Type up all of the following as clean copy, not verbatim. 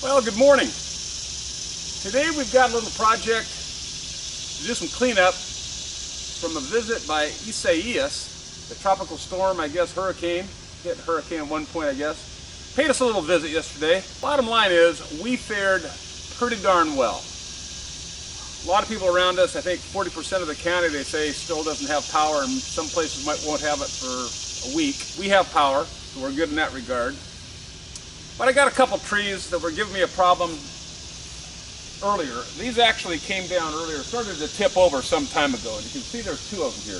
Well, good morning. Today we've got a little project to do some cleanup from a visit by Isaias, the tropical storm, I guess, hurricane. Hit hurricane at one point, I guess. Paid us a little visit yesterday. Bottom line is, we fared pretty darn well. A lot of people around us, I think 40% of the county, they say, still doesn't have power, and some places won't have it for a week. We have power, so we're good in that regard. But I got a couple trees that were giving me a problem earlier. These actually came down earlier, started to tip over some time ago, and you can see there's two of them here.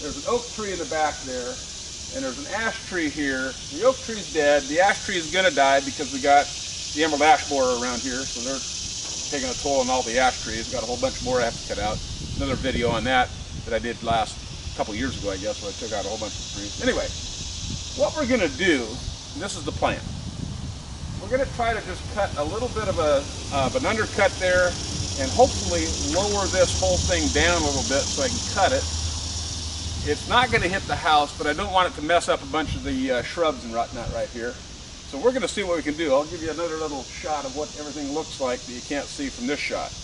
There's an oak tree in the back there, and there's an ash tree here. The oak tree's dead. The ash tree is going to die because we got the emerald ash borer around here, so they're taking a toll on all the ash trees. Got a whole bunch more I have to cut out. Another video on that I did last couple years ago, I guess, where I took out a whole bunch of trees. Anyway, what we're going to do, and this is the plan. We're going to try to just cut a little bit of an undercut there and hopefully lower this whole thing down a little bit so I can cut it. It's not going to hit the house, but I don't want it to mess up a bunch of the shrubs and whatnot right here. So we're going to see what we can do. I'll give you another little shot of what everything looks like that you can't see from this shot.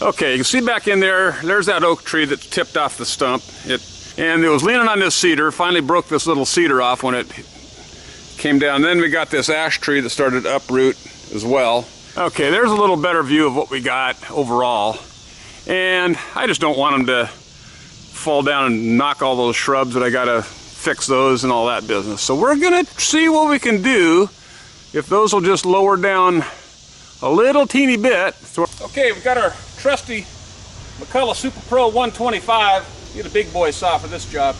Okay, you can see back in there, there's that oak tree that tipped off the stump. And it was leaning on this cedar, finally broke this little cedar off when it came down. Then we got this ash tree that started to uproot as well. Okay, there's a little better view of what we got overall. And I just don't want them to fall down and knock all those shrubs that I gotta fix those and all that business. So we're gonna see what we can do if those will just lower down a little teeny bit. Okay, we've got our trusty McCulloch Super Pro 125. Get a big boy saw for this job.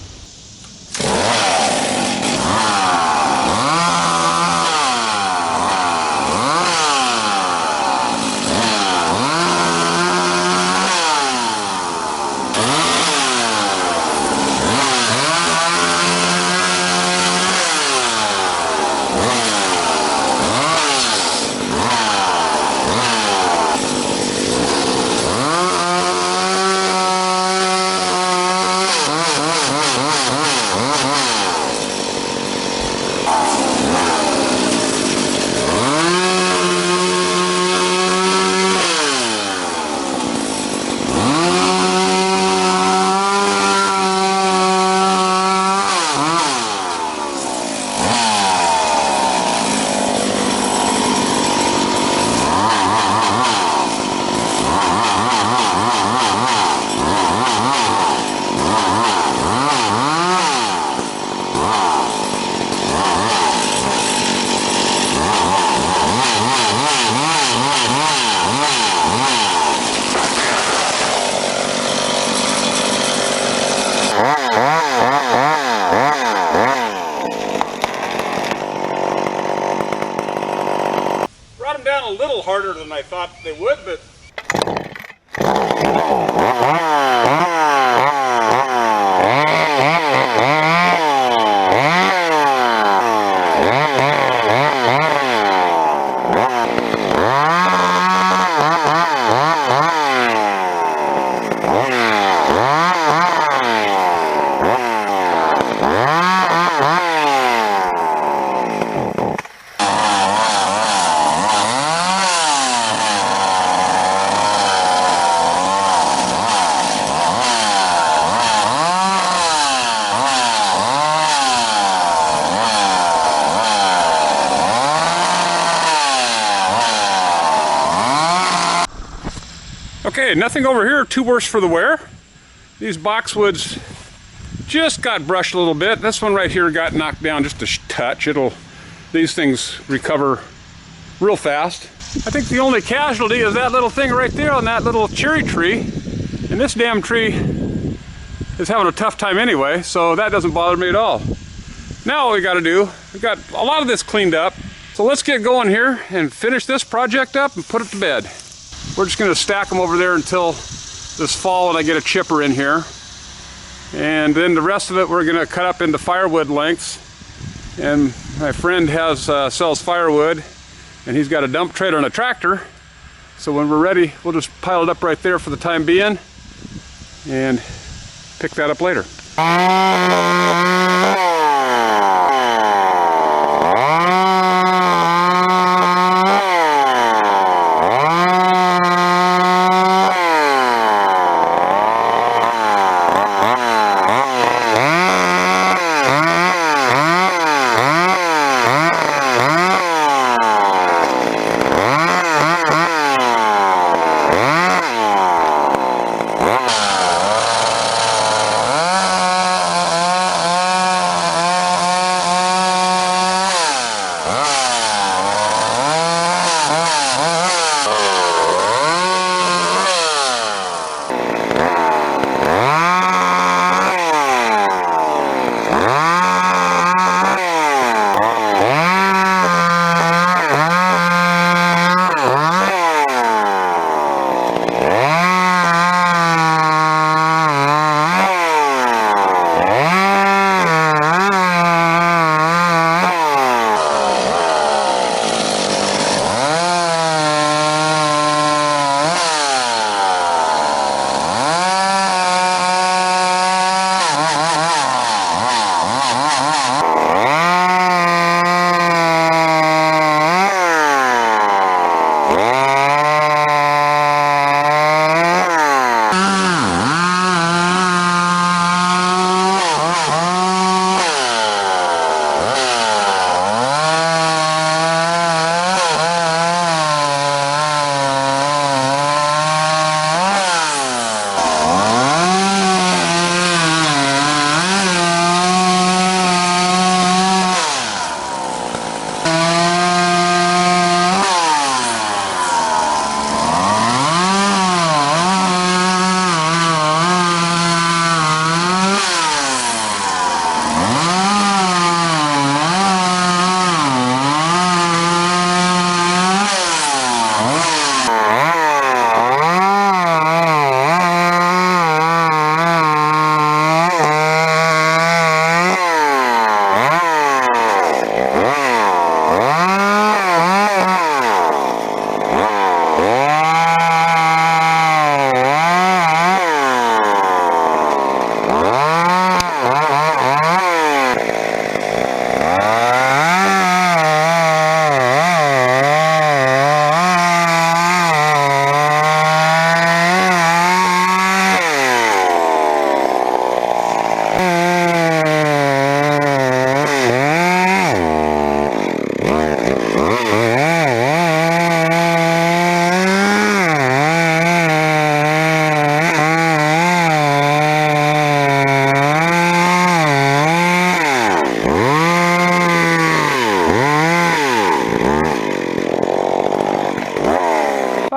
Brought them down a little harder than I thought they would, but okay, nothing over here too worse for the wear. These boxwoods just got brushed a little bit. This one right here got knocked down just a touch. These things recover real fast. I think the only casualty is that little thing right there on that little cherry tree. And this damn tree is having a tough time anyway, so that doesn't bother me at all. Now what we got to do, we got a lot of this cleaned up. So let's get going here and finish this project up and put it to bed. We're just going to stack them over there until this fall and I get a chipper in here. And then the rest of it we're going to cut up into firewood lengths. And my friend sells firewood, and he's got a dump trailer and a tractor. So when we're ready, we'll just pile it up right there for the time being and pick that up later.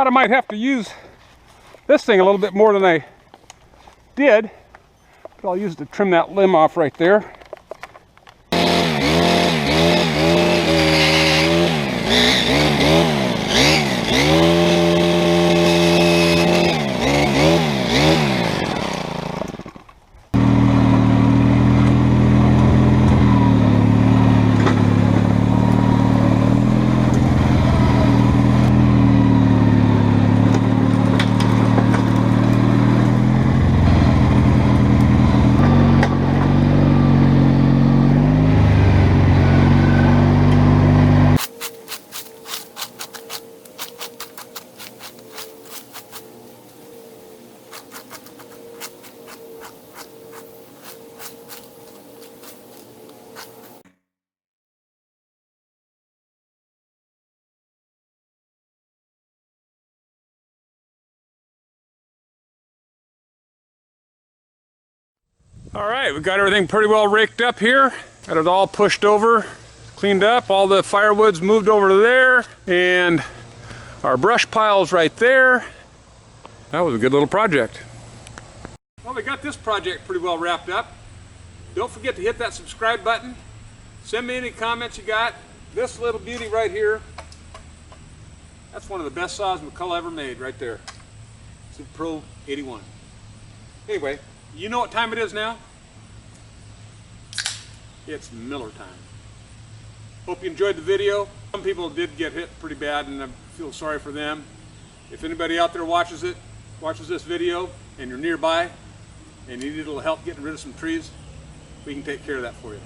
thought I might have to use this thing a little bit more than I did, but I'll use it to trim that limb off right there. All right, we've got everything pretty well raked up here. Got it all pushed over, cleaned up. All the firewood's moved over to there, and our brush pile's right there. That was a good little project. Well, we got this project pretty well wrapped up. Don't forget to hit that subscribe button. Send me any comments you got. This little beauty right here, that's one of the best saws McCulloch ever made right there. Super Pro 81. Anyway, you know what time it is now? It's Miller time. Hope you enjoyed the video. Some people did get hit pretty bad, and I feel sorry for them. If anybody out there watches this video, and you're nearby, and you need a little help getting rid of some trees, we can take care of that for you.